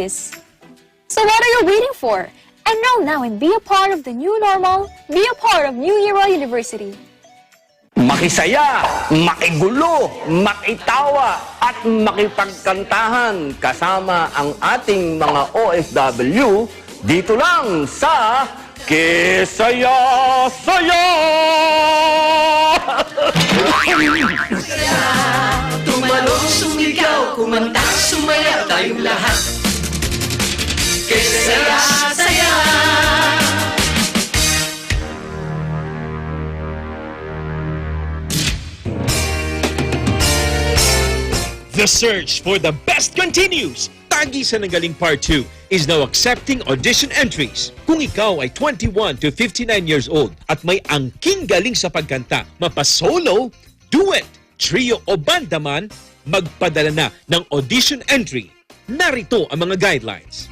this. So what are you waiting for? Enroll now and be a part of the new normal. Be a part of New Era University. Makisaya, makigulo, makitawa, at makipagkantahan kasama ang ating mga OFW dito lang sa Kisaya-saya! Tumalong, sumigaw, kumanta, sumaya tayong lahat. Kisaya-saya! The search for the best continues! Tagi sa Nagaling Part 2 is now accepting audition entries. Kung ikaw ay 21 to 59 years old at may angking galing sa pagkanta, mapa-solo, duet, trio o banda man, magpadala na ng audition entry. Narito ang mga guidelines.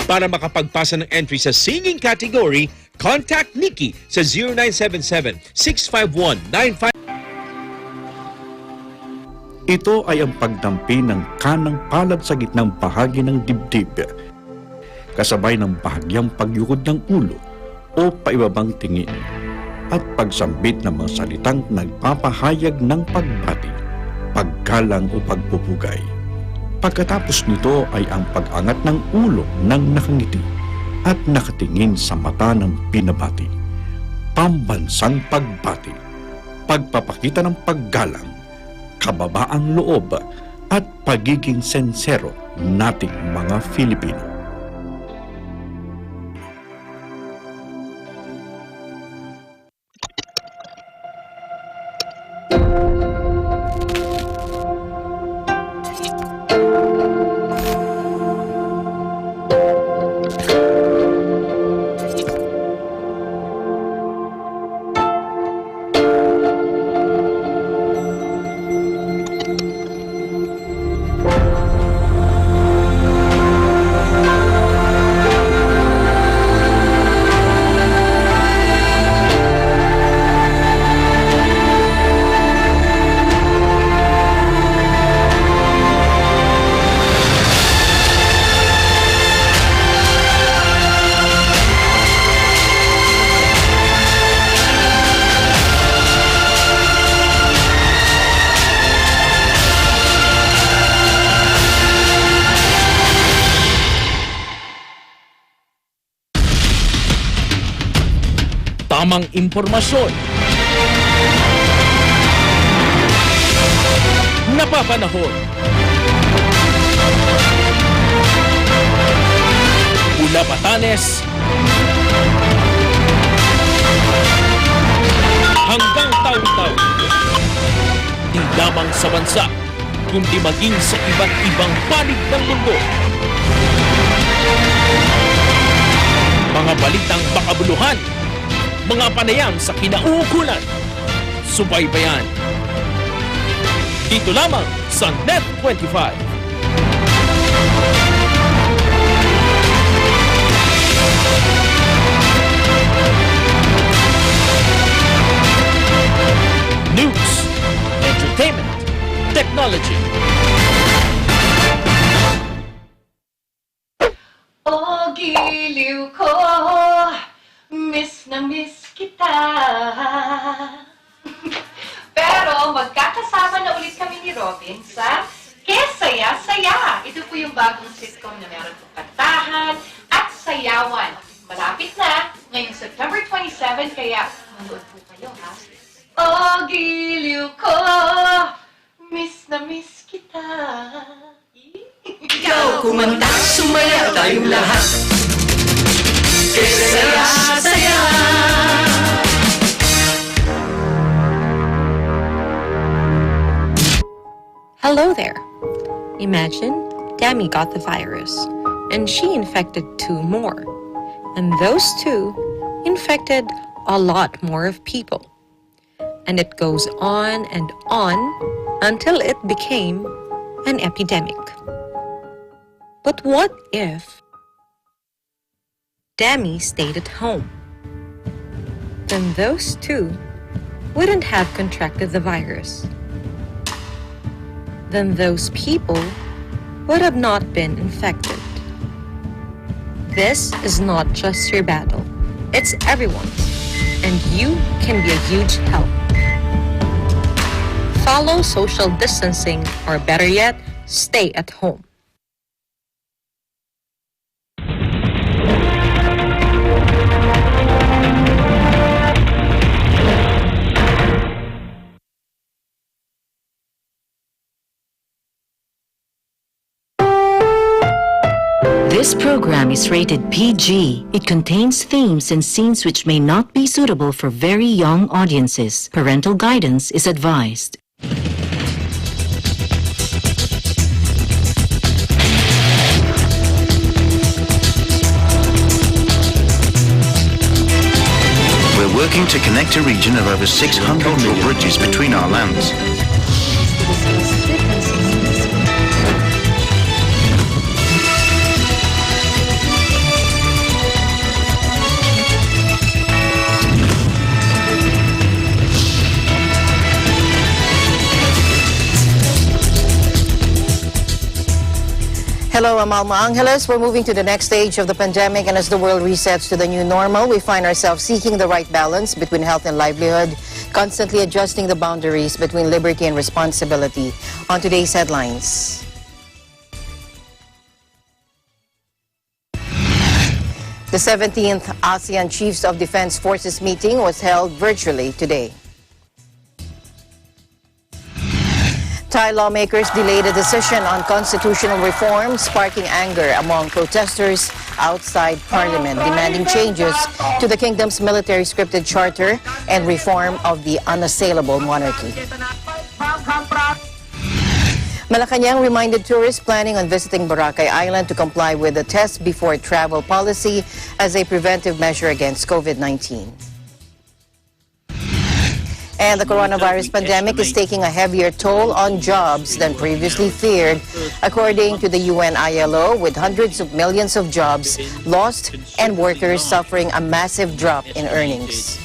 Para makapagpasa ng entry sa singing category, contact Nikki sa 0977-651-95. Ito ay ang pagdampi ng kanang palad sa gitnang bahagi ng dibdib, kasabay ng bahagyang pagyukod ng ulo o paibabang tingin, at pagsambit ng mga salitang nagpapahayag ng pagbati, paggalang o pagpupugay. Pagkatapos nito ay ang pag-angat ng ulo ng nakangiti at nakatingin sa mata ng pinabati. Pambansang pagbati, pagpapakita ng paggalang, kababaang loob at pagiging sensero nating mga Filipino. Tamang impormasyon, napapanahon, Ula Batanes hanggang taon-taon. Di lamang sa bansa, kundi maging sa iba't ibang panig ng mundo. Mga balitang makabuluhan, mga panayam sa kinauukulan, subaybayan. Dito lamang sa Net 25. News, entertainment, technology. O giliw ko, miss na miss kita. Pero magkakasama na ulit kami ni Robin sa Kisaya-saya. Ito po yung bagong sitcom na meron pong kantahan at sayawan. Malapit na, ngayong September 27, kaya manood po kayo, ha? O giliw ko, miss na miss kita. Ikaw kumanta, sumaya tayong lahat. Kisaya-saya. Hello there. Imagine Dami got the virus, and she infected 2 more. And those 2 infected a lot more of people. And it goes on until it became an epidemic. But what if Demi stayed at home? Then those two wouldn't have contracted the virus. Then those people would have not been infected. This is not just your battle, it's everyone's, and you can be a huge help. Follow social distancing, or better yet, stay at home. This program is rated PG. It contains themes and scenes which may not be suitable for very young audiences. Parental guidance is advised. We're working to connect a region of over 600 million bridges between our lands. Hello, I'm Alma Angeles. We're moving to the next stage of the pandemic, and as the world resets to the new normal, we find ourselves seeking the right balance between health and livelihood, constantly adjusting the boundaries between liberty and responsibility. On today's headlines. The 17th ASEAN Chiefs of Defense Forces meeting was held virtually today. Thai lawmakers delayed a decision on constitutional reform, sparking anger among protesters outside Parliament, demanding changes to the kingdom's military scripted charter and reform of the unassailable monarchy. Malacanang reminded tourists planning on visiting Boracay Island to comply with the test before travel policy as a preventive measure against COVID-19. And the coronavirus pandemic is taking a heavier toll on jobs than previously feared, according to the UN ILO, with hundreds of millions of jobs lost and workers suffering a massive drop in earnings.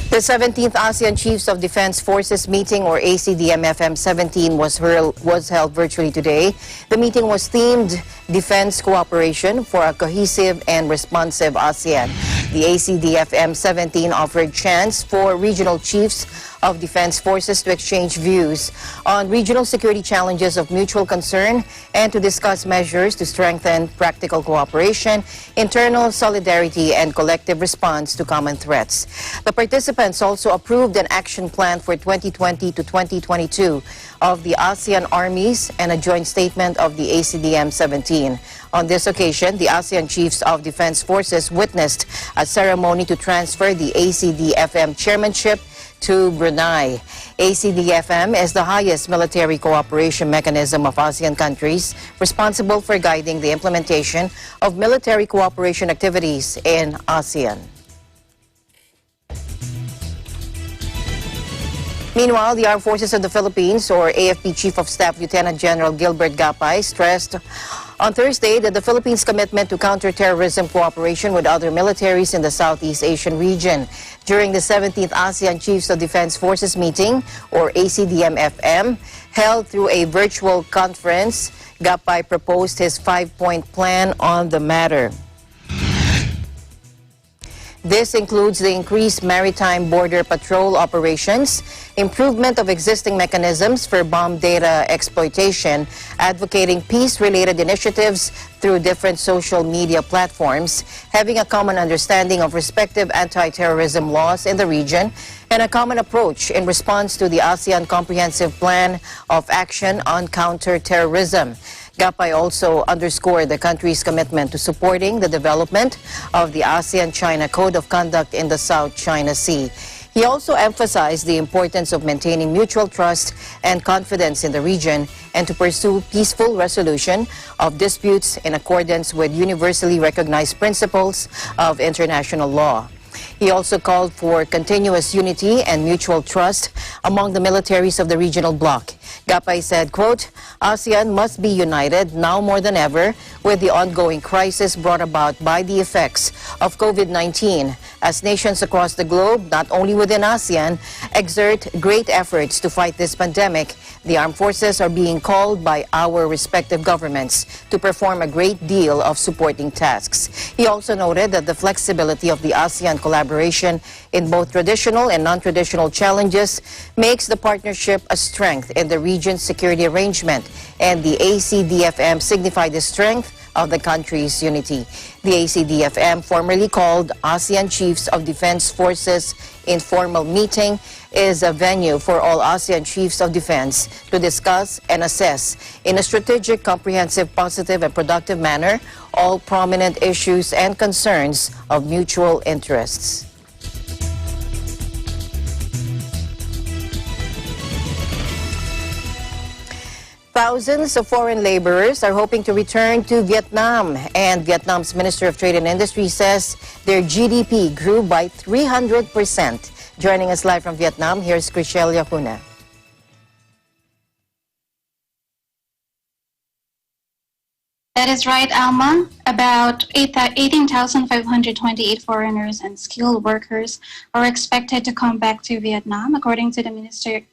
The 17th ASEAN Chiefs of Defense Forces meeting, or ACDM-FM 17, was held virtually today. The meeting was themed Defense Cooperation for a Cohesive and Responsive ASEAN. The ACDFM 17 offered chance for regional chiefs of defense forces to exchange views on regional security challenges of mutual concern and to discuss measures to strengthen practical cooperation, internal solidarity, and collective response to common threats. The participants also approved an action plan for 2020 to 2022 of the ASEAN armies and a joint statement of the ACDM 17. On this occasion, the ASEAN Chiefs of Defense Forces witnessed a ceremony to transfer the ACDFM chairmanship to Brunei. ACDFM is the highest military cooperation mechanism of ASEAN countries, responsible for guiding the implementation of military cooperation activities in ASEAN. Meanwhile, the Armed Forces of the Philippines, or AFP Chief of Staff Lieutenant General Gilbert Gapay, stressed on Thursday that the Philippines' commitment to counterterrorism cooperation with other militaries in the Southeast Asian region. During the 17th ASEAN Chiefs of Defense Forces meeting, or ACDM-FM, held through a virtual conference, Gapay proposed his 5-point plan on the matter. This includes the increased maritime border patrol operations, improvement of existing mechanisms for bomb data exploitation, advocating peace-related initiatives through different social media platforms, having a common understanding of respective anti-terrorism laws in the region, and a common approach in response to the ASEAN Comprehensive Plan of Action on Counter-Terrorism. Gapay also underscored the country's commitment to supporting the development of the ASEAN-China Code of Conduct in the South China Sea. He also emphasized the importance of maintaining mutual trust and confidence in the region and to pursue peaceful resolution of disputes in accordance with universally recognized principles of international law. He also called for continuous unity and mutual trust among the militaries of the regional bloc. Gapay said, quote, ASEAN must be united now more than ever with the ongoing crisis brought about by the effects of COVID-19 as nations across the globe, not only within ASEAN, exert great efforts to fight this pandemic. The armed forces are being called by our respective governments to perform a great deal of supporting tasks. He also noted that the flexibility of the ASEAN collaboration in both traditional and non-traditional challenges makes the partnership a strength in the region's security arrangement, and the ACDFM signified the strength of the country's unity. The ACDFM, formerly called ASEAN Chiefs of Defense Forces Informal Meeting, is a venue for all ASEAN Chiefs of Defense to discuss and assess in a strategic, comprehensive, positive, and productive manner all prominent issues and concerns of mutual interests. Thousands of foreign laborers are hoping to return to Vietnam, and Vietnam's Minister of Trade and Industry says their GDP grew by 300%. Joining us live from Vietnam, here's Chriselle Yacuna. That is right, Alma. About 18,528 foreigners and skilled workers are expected to come back to Vietnam, according to the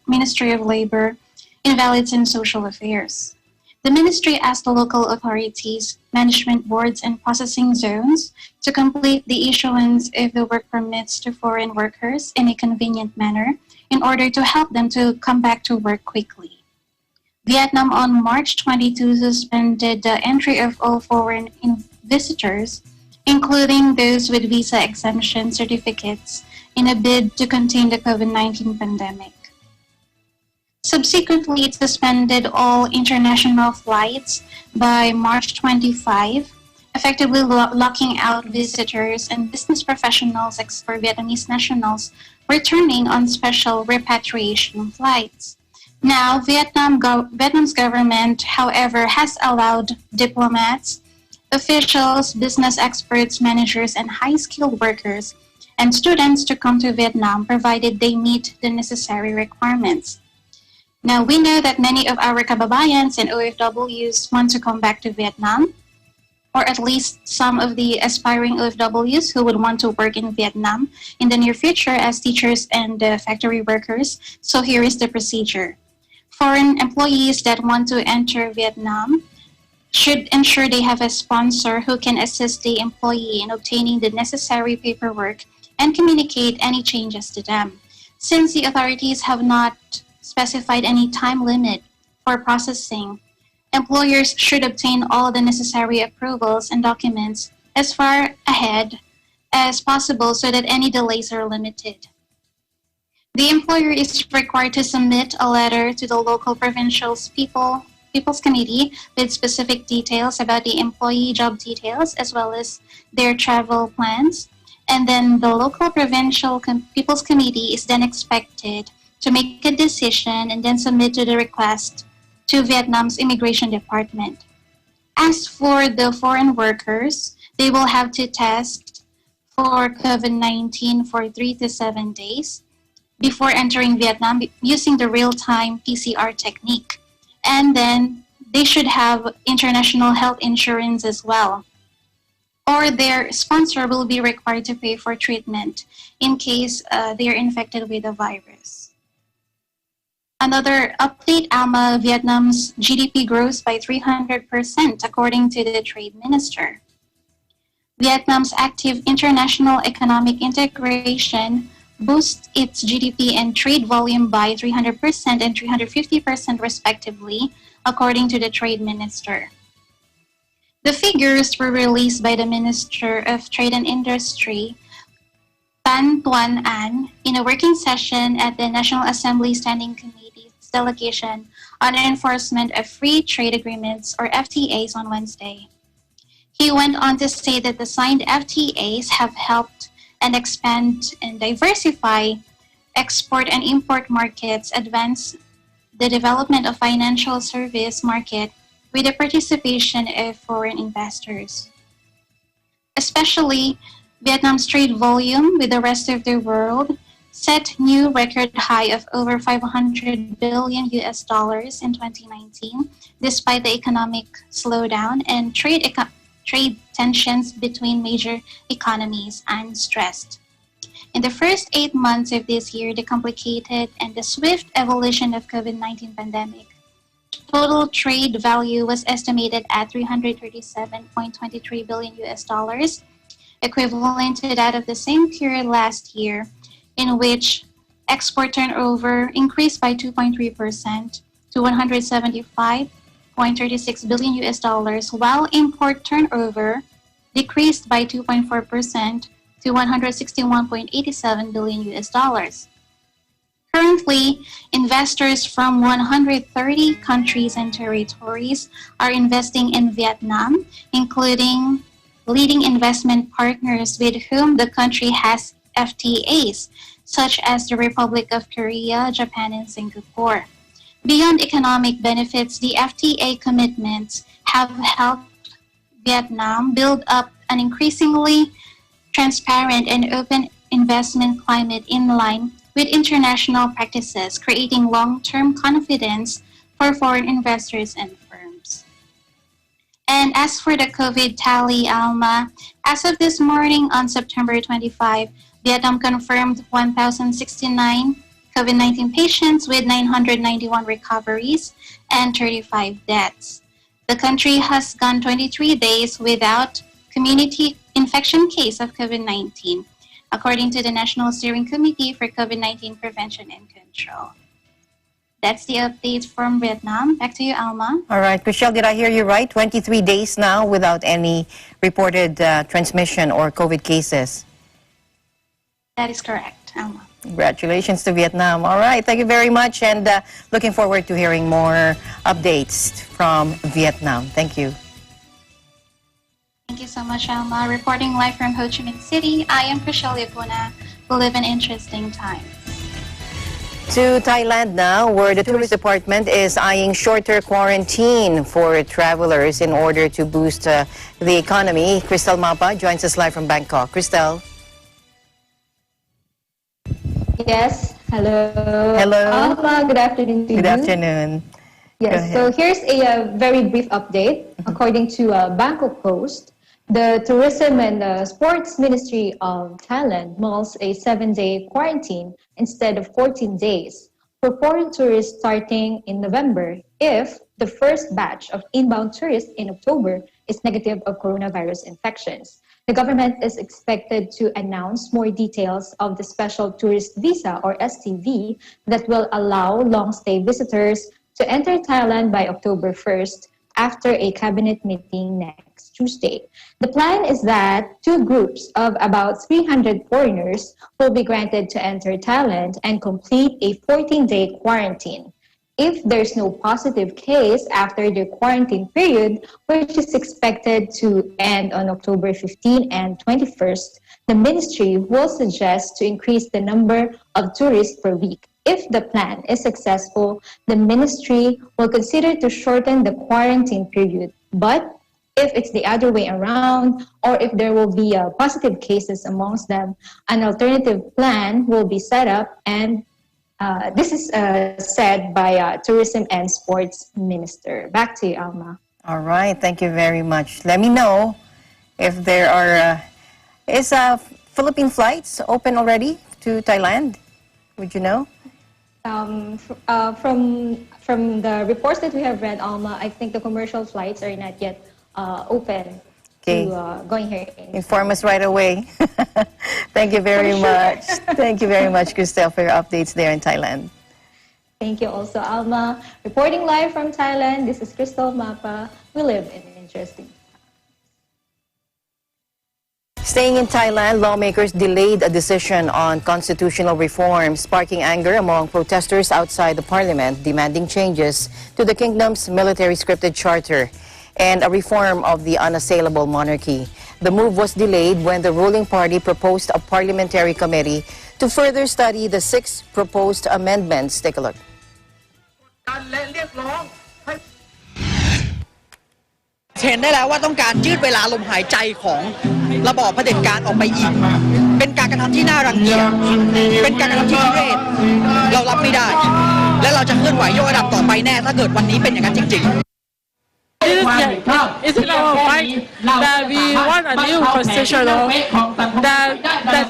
Ministry of Labor, Invalids and Social Affairs. The ministry asked the local authorities, management boards, and processing zones to complete the issuance of the work permits to foreign workers in a convenient manner in order to help them to come back to work quickly. Vietnam on March 22 suspended the entry of all foreign visitors, including those with visa exemption certificates, in a bid to contain the COVID-19 pandemic. Subsequently, it suspended all international flights by March 25, effectively locking out visitors and business professionals for Vietnamese nationals returning on special repatriation flights. Now, Vietnam's government, however, has allowed diplomats, officials, business experts, managers, and high-skilled workers and students to come to Vietnam, provided they meet the necessary requirements. Now, we know that many of our kababayans and OFWs want to come back to Vietnam, or at least some of the aspiring OFWs who would want to work in Vietnam in the near future as teachers and factory workers. So here is the procedure. Foreign employees that want to enter Vietnam should ensure they have a sponsor who can assist the employee in obtaining the necessary paperwork and communicate any changes to them. Since the authorities have not specified any time limit for processing, employers should obtain all the necessary approvals and documents as far ahead as possible so that any delays are limited. The employer is required to submit a letter to the local provincial's People's Committee with specific details about the employee job details as well as their travel plans. And then the local provincial People's Committee is then expected to make a decision and then submit to the request to Vietnam's Immigration Department. As for the foreign workers, they will have to test for COVID-19 for 3 to 7 days before entering Vietnam using the real-time PCR technique. And then they should have international health insurance as well. Or their sponsor will be required to pay for treatment in case they are infected with the virus. Another update, Alma, Vietnam's GDP grows by 300% according to the Trade Minister. Vietnam's active international economic integration boosts its GDP and trade volume by 300% and 350% respectively, according to the Trade Minister. The figures were released by the Minister of Trade and Industry, Tan Tuan An, in a working session at the National Assembly Standing Committee's delegation on enforcement of free trade agreements, or FTAs, on Wednesday. He went on to say that the signed FTAs have helped and expand and diversify export and import markets, advance the development of financial service market with the participation of foreign investors. Especially, Vietnam's trade volume with the rest of the world set new record high of over 500 billion US dollars in 2019, despite the economic slowdown and trade tensions between major economies unstressed. In the first 8 months of this year, the complicated and the swift evolution of COVID-19 pandemic, total trade value was estimated at 337.23 billion US dollars, equivalent to that of the same period last year, in which export turnover increased by 2.3% to 175.36 billion US dollars, while import turnover decreased by 2.4% to 161.87 billion US dollars. Currently, investors from 130 countries and territories are investing in Vietnam, including leading investment partners with whom the country has FTAs, such as the Republic of Korea, Japan, and Singapore. Beyond economic benefits, the FTA commitments have helped Vietnam build up an increasingly transparent and open investment climate in line with international practices, creating long-term confidence for foreign investors and firms. And as for the COVID tally, Alma, as of this morning on September 25, Vietnam confirmed 1,069 COVID-19 patients with 991 recoveries and 35 deaths. The country has gone 23 days without community infection case of COVID-19, according to the National Steering Committee for COVID-19 Prevention and Control. That's the update from Vietnam. Back to you, Alma. All right, Chriselle, did I hear you right? 23 days now without any reported transmission or COVID cases. That is correct, Alma. Congratulations to Vietnam. All right, thank you very much, and looking forward to hearing more updates from Vietnam. Thank you. Thank you so much, Alma. Reporting live from Ho Chi Minh City, I am Chriselle Yabuna. We live in interesting times. To Thailand now, where the tourist department is eyeing shorter quarantine for travelers in order to boost the economy. Cristel Mapa joins us live from Bangkok. Cristel. Yes, hello. Hello. Alma, good afternoon to you. Good afternoon. Yes, so here's a very brief update. According to Bangkok Post, the Tourism and Sports Ministry of Thailand mulls a 7-day quarantine instead of 14 days for foreign tourists starting in November if the first batch of inbound tourists in October is negative of coronavirus infections. The government is expected to announce more details of the Special Tourist Visa or STV that will allow long-stay visitors to enter Thailand by October 1st after a cabinet meeting next Tuesday. The plan is that 2 groups of about 300 foreigners will be granted to enter Thailand and complete a 14-day quarantine. If there's no positive case after the quarantine period, which is expected to end on October 15 and 21st, the ministry will suggest to increase the number of tourists per week. If the plan is successful, the ministry will consider to shorten the quarantine period. But if it's the other way around, or if there will be positive cases amongst them, an alternative plan will be set up, and this is said by Tourism and Sports Minister. Back to you, Alma. All right, thank you very much. Let me know if there are, is Philippine flights open already to Thailand? Would you know? From the reports that we have read, Alma, I think the commercial flights are not yet open to going here. Inform us right away. Thank you very much. Thank you very much, Cristel, for your updates there in Thailand. Thank you also, Alma. Reporting live from Thailand, this is Cristel Mapa. We live in an interesting time. Staying in Thailand, lawmakers delayed a decision on constitutional reform, sparking anger among protesters outside the parliament, demanding changes to the kingdom's military scripted charter and a reform of the unassailable monarchy. The move was delayed when the ruling party proposed a parliamentary committee to further study the 6 proposed amendments. Take a look. เห็นได้แล้วว่าต้องการยืดเวลาลมหายใจของระบอบเผด็จการออกไปอีกเป็นการกระทำที่น่ารังเกียจเป็นการกระทำที่ทุเรศเรารับไม่ได้และเราจะเคลื่อนไหวยกระดับต่อไปแน่ถ้าเกิดวันนี้เป็นอย่างนั้นจริงๆIt's in our fight that we want a new constitution that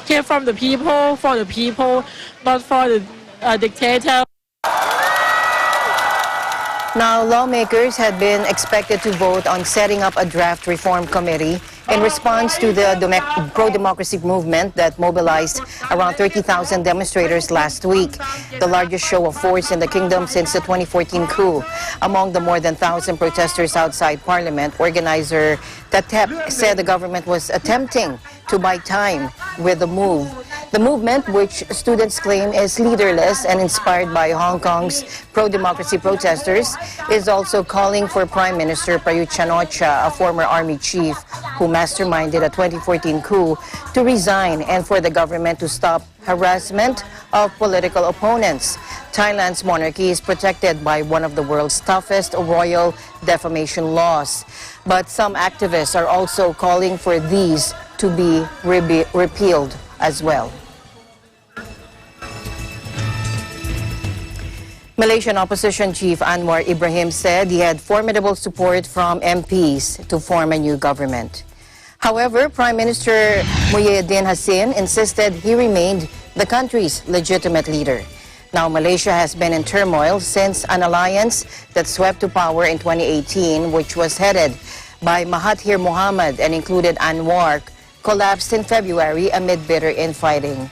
came from the people, for the people, not for the dictator. Now, lawmakers had been expected to vote on setting up a draft reform committee in response to the pro-democracy movement that mobilized around 30,000 demonstrators last week, the largest show of force in the kingdom since the 2014 coup. Among the more than 1,000 protesters outside Parliament, organizer Sept said the government was attempting to buy time with the move. The movement, which students claim is leaderless and inspired by Hong Kong's pro-democracy protesters, is also calling for Prime Minister Prayut Chan-o-cha, a former army chief who masterminded a 2014 coup, to resign and for the government to stop harassment of political opponents. Thailand's monarchy is protected by one of the world's toughest royal defamation laws. But some activists are also calling for these to be repealed as well. Malaysian Opposition Chief Anwar Ibrahim said he had formidable support from MPs to form a new government. However, Prime Minister Muhyiddin Hassan insisted he remained the country's legitimate leader. Now, Malaysia has been in turmoil since an alliance that swept to power in 2018, which was headed by Mahathir Mohamad and included Anwar, collapsed in February amid bitter infighting.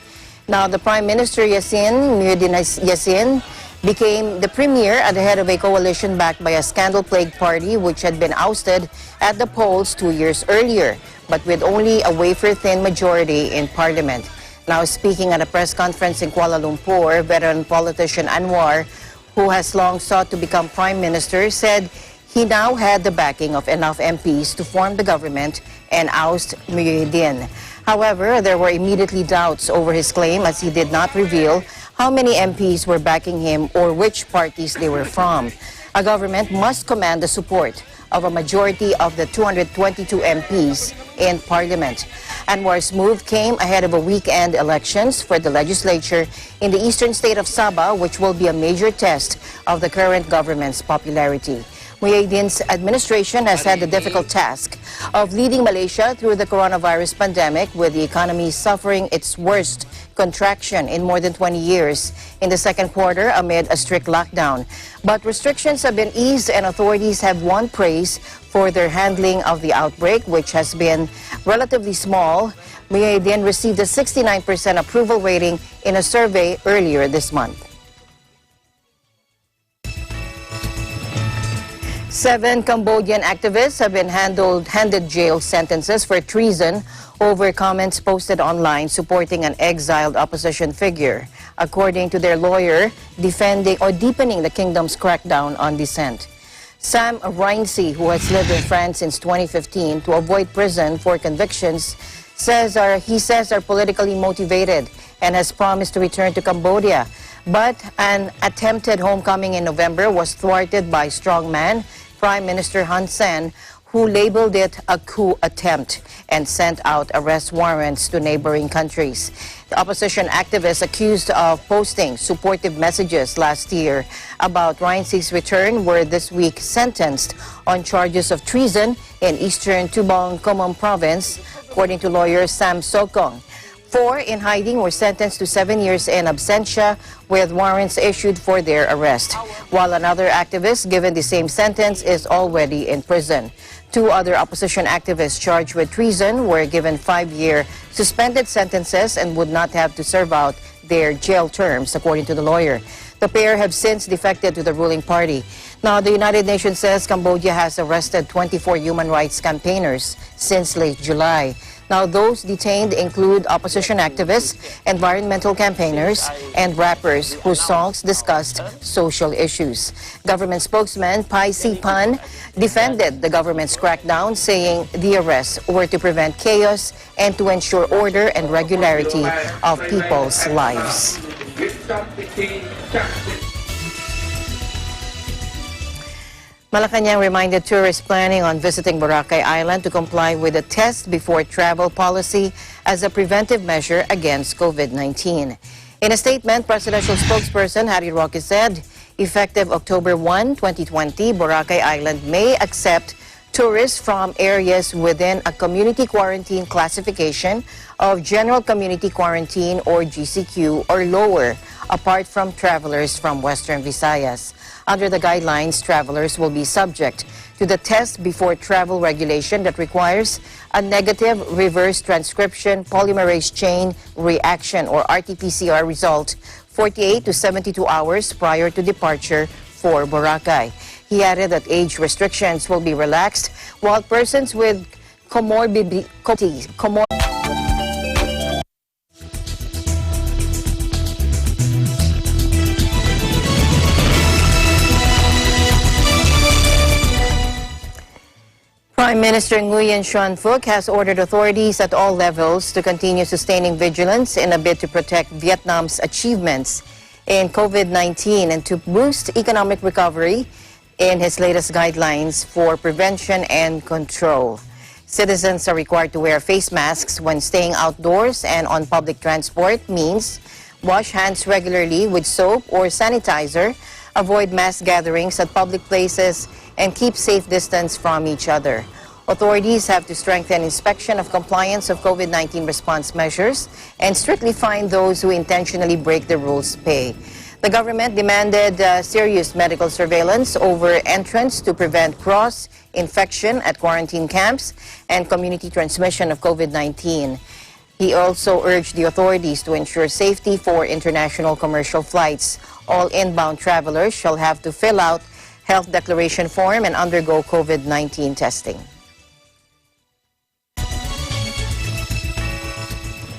Now, the Prime Minister Muhyiddin Yassin became the premier at the head of a coalition backed by a scandal-plagued party which had been ousted at the polls 2 years earlier, but with only a wafer-thin majority in parliament. Now, speaking at a press conference in Kuala Lumpur, veteran politician Anwar, who has long sought to become prime minister, said he now had the backing of enough MPs to form the government and oust Muhyiddin. However, there were immediately doubts over his claim as he did not reveal how many MPs were backing him or which parties they were from. A government must command the support of a majority of the 222 MPs in Parliament. Anwar's move came ahead of a weekend elections for the legislature in the eastern state of Sabah, which will be a major test of the current government's popularity. Muhyiddin's administration has had the difficult task of leading Malaysia through the coronavirus pandemic, with the economy suffering its worst contraction in more than 20 years in the second quarter amid a strict lockdown. But restrictions have been eased and authorities have won praise for their handling of the outbreak, which has been relatively small. Muhyiddin received a 69% approval rating in a survey earlier this month. 7 Cambodian activists have been handed jail sentences for treason over comments posted online supporting an exiled opposition figure, according to their lawyer, defending or deepening the kingdom's crackdown on dissent. Sam Rainsy, who has lived in France since 2015 to avoid prison for convictions, he says are politically motivated and has promised to return to Cambodia. But an attempted homecoming in November was thwarted by strongman Prime Minister Hun Sen, who labeled it a coup attempt and sent out arrest warrants to neighboring countries. The opposition activists accused of posting supportive messages last year about Rainsie's return were this week sentenced on charges of treason in eastern Tubong Komong province, according to lawyer Sam Sokong. 4 in hiding were sentenced to 7 years in absentia with warrants issued for their arrest, while another activist given the same sentence is already in prison. 2 other opposition activists charged with treason were given 5-year suspended sentences and would not have to serve out their jail terms, according to the lawyer. The pair have since defected to the ruling party. Now, the United Nations says Cambodia has arrested 24 human rights campaigners since late July. Now, those detained include opposition activists, environmental campaigners, and rappers whose songs discussed social issues. Government spokesman Pai Si-pan defended the government's crackdown, saying the arrests were to prevent chaos and to ensure order and regularity of people's lives. Malacanang reminded tourists planning on visiting Boracay Island to comply with a test before travel policy as a preventive measure against COVID-19. In a statement, presidential spokesperson Harry Roque said, effective October 1, 2020, Boracay Island may accept tourists from areas within a community quarantine classification of General Community Quarantine or GCQ or lower, apart from travelers from Western Visayas. Under the guidelines, travelers will be subject to the test before travel regulation that requires a negative reverse transcription polymerase chain reaction or RT-PCR result 48 to 72 hours prior to departure for Boracay. He added that age restrictions will be relaxed while persons with comorbidities. Prime Minister Nguyen Xuan Phuc has ordered authorities at all levels to continue sustaining vigilance in a bid to protect Vietnam's achievements in COVID-19 and to boost economic recovery in his latest guidelines for prevention and control. Citizens are required to wear face masks when staying outdoors and on public transport, means wash hands regularly with soap or sanitizer, avoid mass gatherings at public places, and keep safe distance from each other. Authorities have to strengthen inspection of compliance of COVID-19 response measures and strictly fine those who intentionally break the rules pay. The government demanded serious medical surveillance over entrance to prevent cross-infection at quarantine camps and community transmission of COVID-19. He also urged the authorities to ensure safety for international commercial flights. All inbound travelers shall have to fill out health declaration form and undergo COVID-19 testing.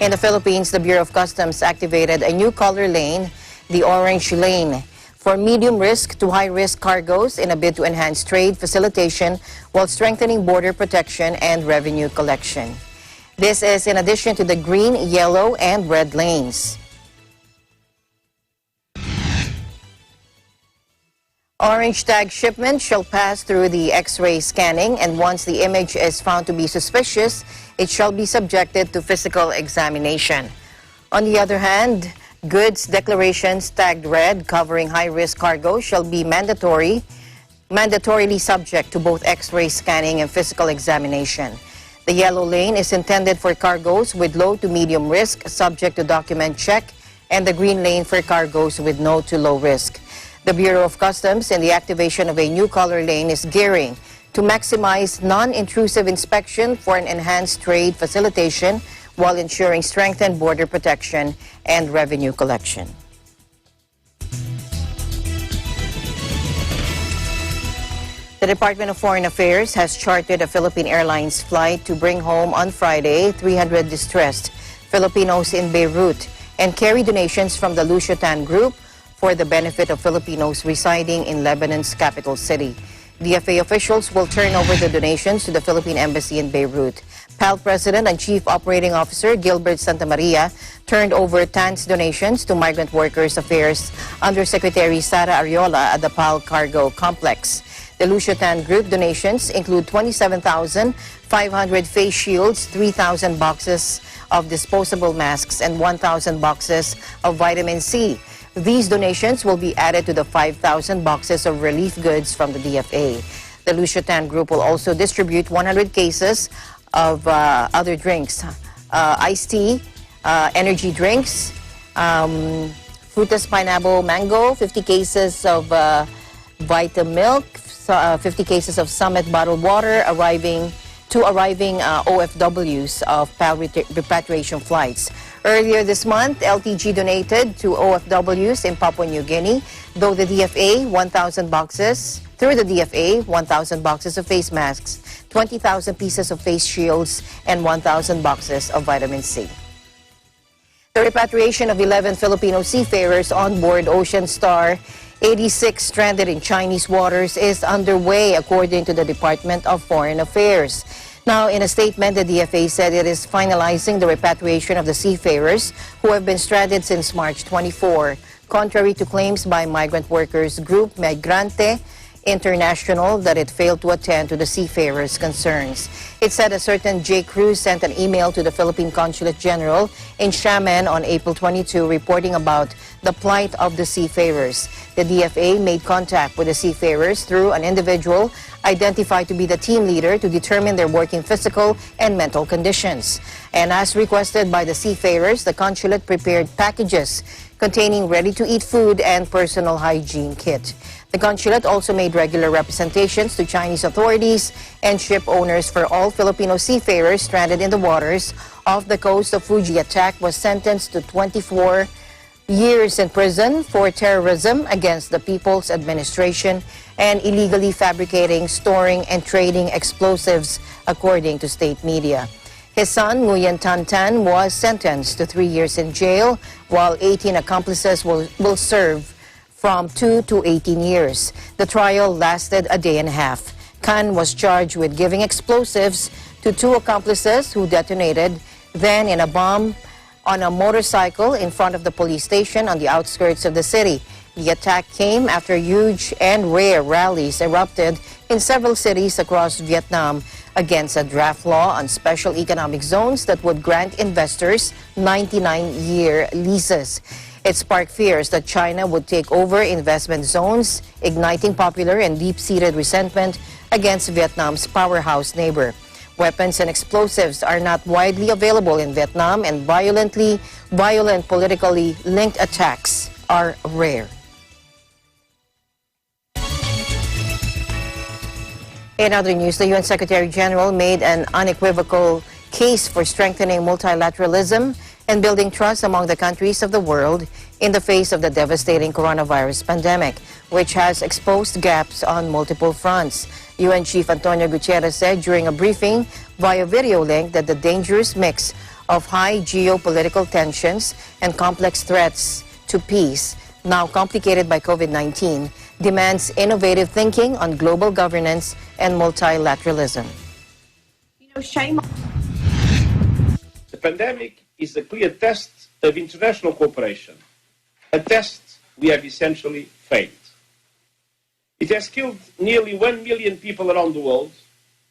In the Philippines, the Bureau of Customs activated a new color lane, the Orange Lane, for medium-risk to high-risk cargoes in a bid to enhance trade facilitation while strengthening border protection and revenue collection. This is in addition to the green, yellow, and red lanes. Orange tag shipment shall pass through the X-ray scanning, and once the image is found to be suspicious, it shall be subjected to physical examination. On the other hand, goods declarations tagged red covering high-risk cargo shall be mandatorily subject to both X-ray scanning and physical examination. The yellow lane is intended for cargoes with low to medium risk, subject to document check, and the green lane for cargoes with no to low risk. The Bureau of Customs, in the activation of a new color lane, is gearing to maximize non-intrusive inspection for an enhanced trade facilitation while ensuring strengthened border protection and revenue collection. The Department of Foreign Affairs has chartered a Philippine Airlines flight to bring home on Friday 300 distressed Filipinos in Beirut and carry donations from the Lucio Tan Group for the benefit of Filipinos residing in Lebanon's capital city. DFA officials will turn over the donations to the Philippine Embassy in Beirut. PAL President and Chief Operating Officer Gilbert Santamaria turned over TAN's donations to Migrant Workers Affairs Undersecretary Sara Ariola at the PAL Cargo Complex. The Lucio Tan Group donations include 27,500 face shields, 3,000 boxes of disposable masks, and 1,000 boxes of vitamin C. These donations will be added to the 5,000 boxes of relief goods from the DFA. The Lucio Tan Group will also distribute 100 cases of other drinks, iced tea, energy drinks, Frutas Pineapple Mango, 50 cases of Vita Milk, 50 cases of Summit bottled water arriving OFWs of PAL repatriation flights. Earlier this month, LTG donated to OFWs in Papua New Guinea, through the DFA, 1,000 boxes of face masks, 20,000 pieces of face shields, and 1,000 boxes of vitamin C. The repatriation of 11 Filipino seafarers on board Ocean Star 86 stranded in Chinese waters is underway, according to the Department of Foreign Affairs. Now, in a statement, the DFA said it is finalizing the repatriation of the seafarers who have been stranded since March 24, contrary to claims by migrant workers group Migrante International that it failed to attend to the seafarers' concerns. It said a certain J. Cruz sent an email to the Philippine Consulate General in Xiamen on April 22 reporting about the plight of the seafarers. The DFA made contact with the seafarers through an individual identified to be the team leader to determine their working physical and mental conditions. And as requested by the seafarers, the consulate prepared packages containing ready-to-eat food and personal hygiene kit. The consulate also made regular representations to Chinese authorities and ship owners for all Filipino seafarers stranded in the waters off the coast of Fuji. Attack was sentenced to 24 years in prison for terrorism against the People's Administration and illegally fabricating, storing, and trading explosives, according to state media. His son, Nguyen Tan Tan, was sentenced to 3 years in jail, while 18 accomplices will serve from 2 to 18 years. The trial lasted a day and a half. Khan was charged with giving explosives to 2 accomplices who detonated then in a bomb on a motorcycle in front of the police station on the outskirts of the city. The attack came after huge and rare rallies erupted in several cities across Vietnam against a draft law on special economic zones that would grant investors 99-year leases. It sparked fears that China would take over investment zones, igniting popular and deep-seated resentment against Vietnam's powerhouse neighbor. Weapons and explosives are not widely available in Vietnam, and violent politically linked attacks are rare. In other news, the UN Secretary General made an unequivocal case for strengthening multilateralism and building trust among the countries of the world in the face of the devastating coronavirus pandemic, which has exposed gaps on multiple fronts. UN Chief Antonio Guterres said during a briefing via video link that the dangerous mix of high geopolitical tensions and complex threats to peace, now complicated by COVID-19, demands innovative thinking on global governance and multilateralism. The pandemic is a clear test of international cooperation, a test we have essentially failed. It has killed nearly 1 million people around the world,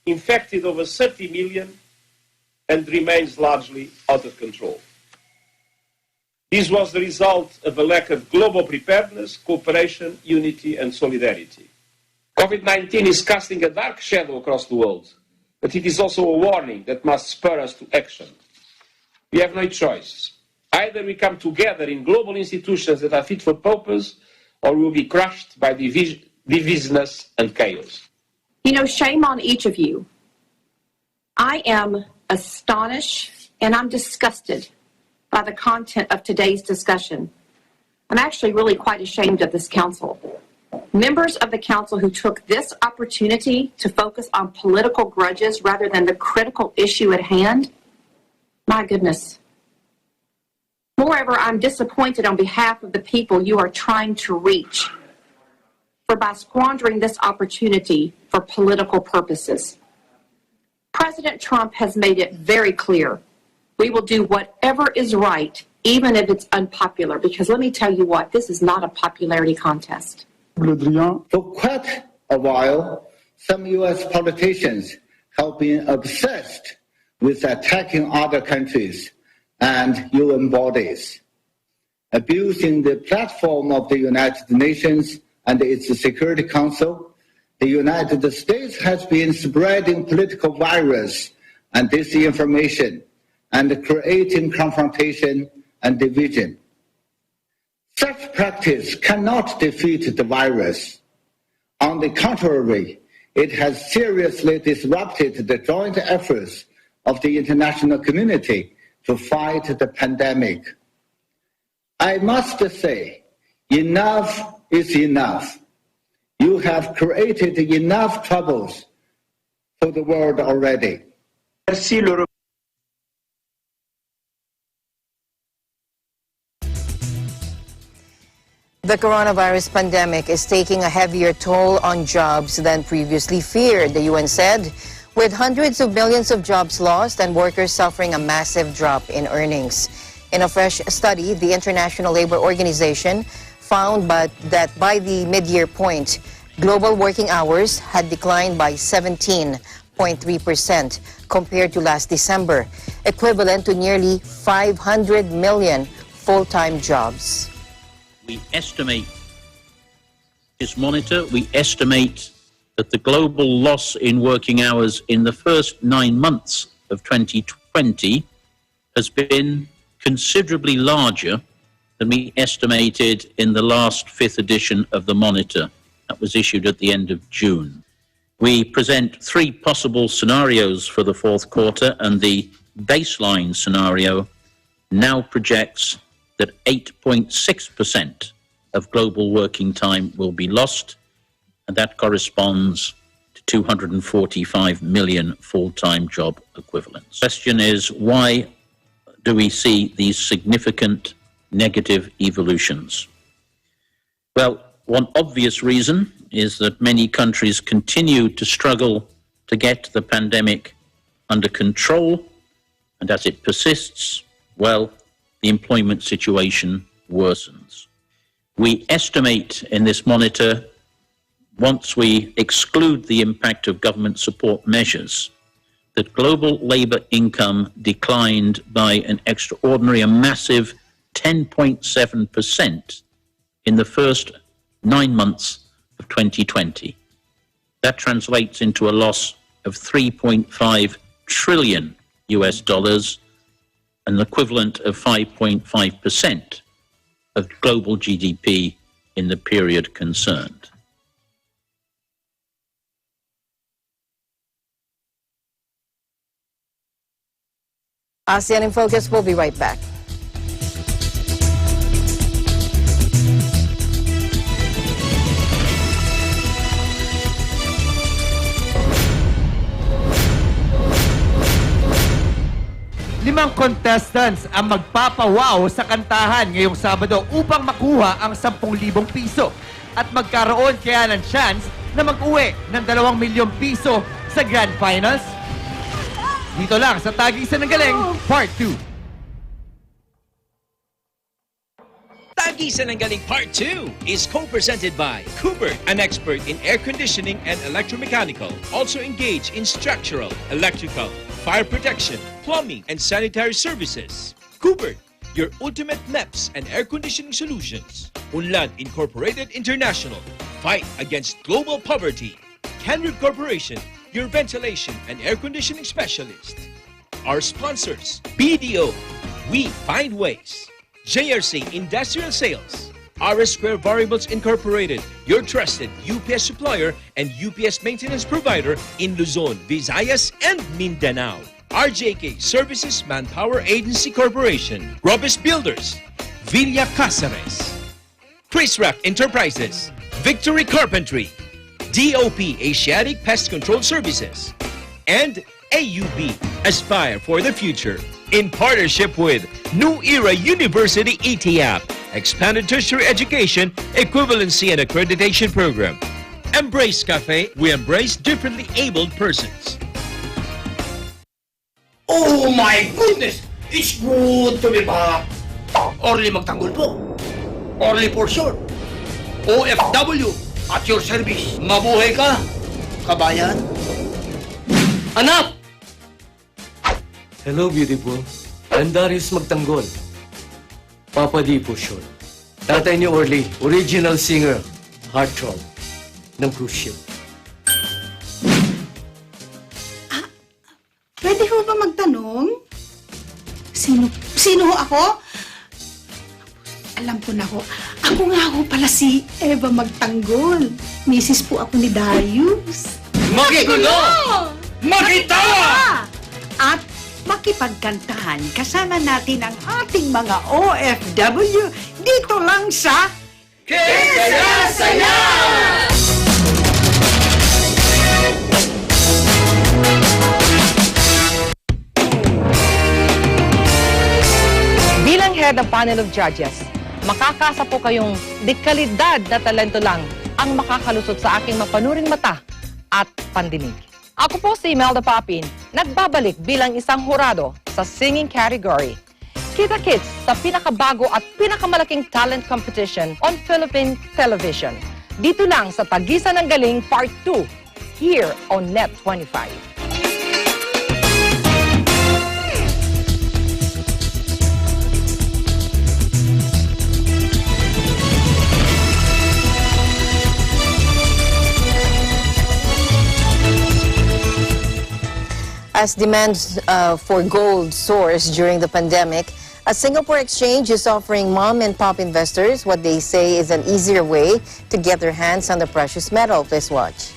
infected over 30 million, and remains largely out of control. This was the result of a lack of global preparedness, cooperation, unity, and solidarity. COVID-19 is casting a dark shadow across the world, but it is also a warning that must spur us to action. We have no choice. Either we come together in global institutions that are fit for purpose, or we will be crushed by divisiveness and chaos. Shame on each of you. I am astonished and I'm disgusted by the content of today's discussion. I'm actually really quite ashamed of this council. Members of the council who took this opportunity to focus on political grudges rather than the critical issue at hand, my goodness. Moreover, I'm disappointed on behalf of the people you are trying to reach for by squandering this opportunity for political purposes. President Trump has made it very clear we will do whatever is right, even if it's unpopular, because let me tell you what, this is not a popularity contest. For quite a while, some U.S. politicians have been obsessed with attacking other countries and UN bodies, abusing the platform of the United Nations and its Security Council. The United States has been spreading political virus and disinformation and creating confrontation and division. Such practice cannot defeat the virus. On the contrary, it has seriously disrupted the joint efforts of the international community to fight the pandemic. I must say, enough is enough. You have created enough troubles for the world already. The coronavirus pandemic is taking a heavier toll on jobs than previously feared, the UN said, with hundreds of millions of jobs lost and workers suffering a massive drop in earnings. In a fresh study, the International Labour Organization found that by the mid-year point, Global working hours had declined by 17.3% compared to last December, equivalent to nearly 500 million full-time jobs. We estimate that the global loss in working hours in the first 9 months of 2020 has been considerably larger than we estimated in the last 5th edition of the Monitor that was issued at the end of June. We present 3 possible scenarios for the fourth quarter, and the baseline scenario now projects that 8.6% of global working time will be lost, and that corresponds to 245 million full-time job equivalents. The question is, why do we see these significant negative evolutions? Well, one obvious reason is that many countries continue to struggle to get the pandemic under control, and as it persists, well, the employment situation worsens. We estimate in this monitor, once we exclude the impact of government support measures, that global labor income declined by an extraordinary, a massive 10.7% in the first 9 months of 2020. That translates into a loss of $3.5 trillion, an equivalent of 5.5% of global GDP in the period concerned. ASEAN in Focus will be right back. Limang contestants ang magpapawaw sa kantahan ngayong Sabado upang makuha ang 10,000 piso at magkaroon kaya ng chance na mag-uwi ng 2 milyong piso sa Grand Finals. Dito lang sa Tagisan ng Galing, Part 2. Tagisan ng Galing Part 2 is co-presented by Kubert, an expert in air conditioning and electromechanical, also engaged in structural, electrical, fire protection, plumbing, and sanitary services. Kubert, your ultimate MEPS and air conditioning solutions. Unlad Incorporated International, fight against global poverty. Canrib Corporation, your ventilation and air conditioning specialist. Our sponsors, BDO, we find ways. JRC Industrial Sales, RS Square Variables Incorporated, your trusted UPS supplier and UPS maintenance provider in Luzon, Visayas, and Mindanao. RJK Services Manpower Agency Corporation, Robis Builders, Villa Cáceres, Chris Rack Enterprises, Victory Carpentry, DOP Asiatic Pest Control Services, and AUB Aspire for the Future, in partnership with New Era University ETAP, Expanded Tertiary Education, Equivalency and Accreditation Program. Embrace Cafe, we embrace differently abled persons. Oh my goodness! It's good to be back! Orly magtanggol po. Orly for short. OFW at your service. Mabuhay ka, kabayan. Anak! Hello, beautiful. I'm Darius Magtanggol. Papa D po short. Tatay ni Orly, original singer, heartthrob ng cruise ship. Pwede ho ba magtanong? Sino ho ako? Alam ko na ho. Ako nga ho pala si Eva Magtanggol. Misis po ako ni Darius. Makigulo! Makitawa! At makipagkantahan kasama natin ang ating mga OFW dito lang sa Saya! Bilang head ng panel of judges, makakasa po kayong dekalidad na talento lang ang makakalusot sa aking mapanuring mata at pandinig. Ako po si Imelda Papin, nagbabalik bilang isang hurado sa singing category. Kita-kits sa pinakabago at pinakamalaking talent competition on Philippine television. Dito lang sa Tagisan ng Galing Part 2, here on Net 25. As demands for gold soars during the pandemic, a Singapore exchange is offering mom and pop investors what they say is an easier way to get their hands on the precious metal. Please watch.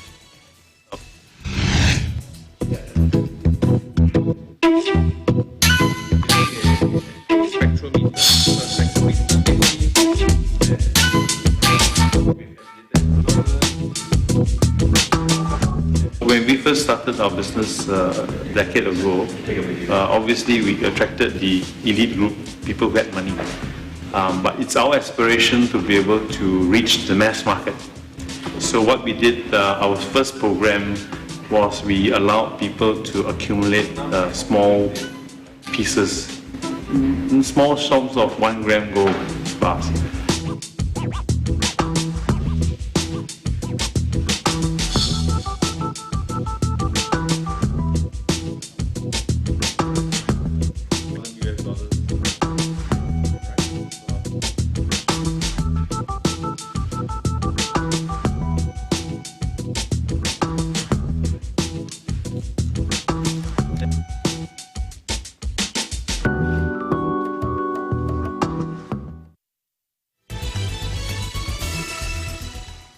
When we first started our business a decade ago, obviously we attracted the elite group, people who had money. But it's our aspiration to be able to reach the mass market. So what we did, our first program was we allowed people to accumulate small pieces, small shops of 1 gram gold bars.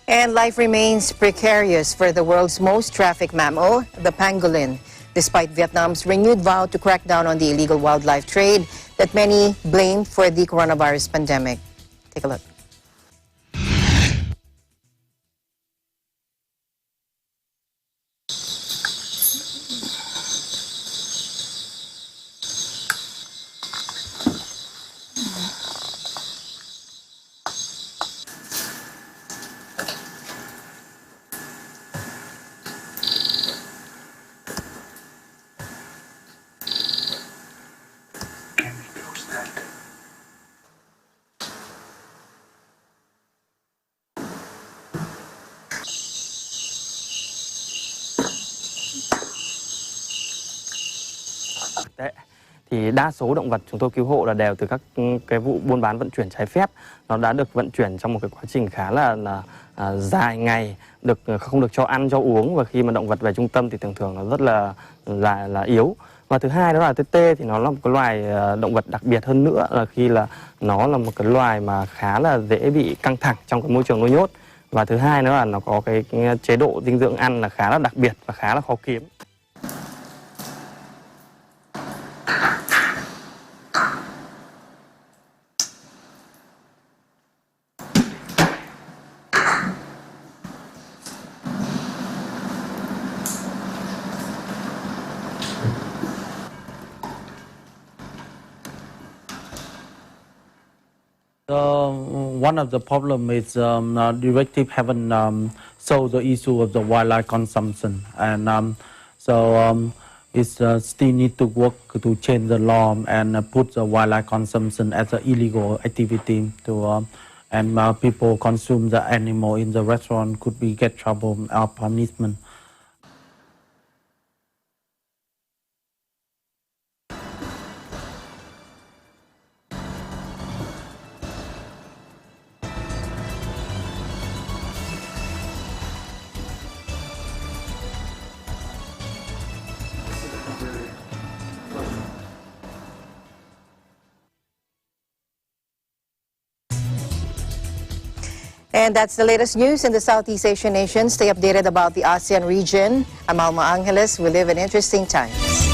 And life remains precarious for the world's most trafficked mammal, the pangolin, despite Vietnam's renewed vow to crack down on the illegal wildlife trade that many blame for the coronavirus pandemic. Take a look. Thì đa số động vật chúng tôi cứu hộ là đều từ các cái vụ buôn bán vận chuyển trái phép. Nó đã được vận chuyển trong một cái quá trình khá là dài ngày, không được cho ăn cho uống, và khi mà động vật về trung tâm thì thường nó rất là yếu. Và thứ hai đó là tê thì nó là một cái loài động vật đặc biệt hơn nữa, là khi là nó là một cái loài mà khá là dễ bị căng thẳng trong cái môi trường nuôi nhốt. Và thứ hai nữa là nó có cái chế độ dinh dưỡng ăn là khá là đặc biệt và khá là khó kiếm. One of the problem is directive haven't solved the issue of the wildlife consumption, and it's still need to work to change the law and put the wildlife consumption as an illegal activity to and people consume the animal in the restaurant could be get trouble or punishment. And that's the latest news in the Southeast Asian nations. Stay updated about the ASEAN region. I'm Alma Angeles. We live in interesting times.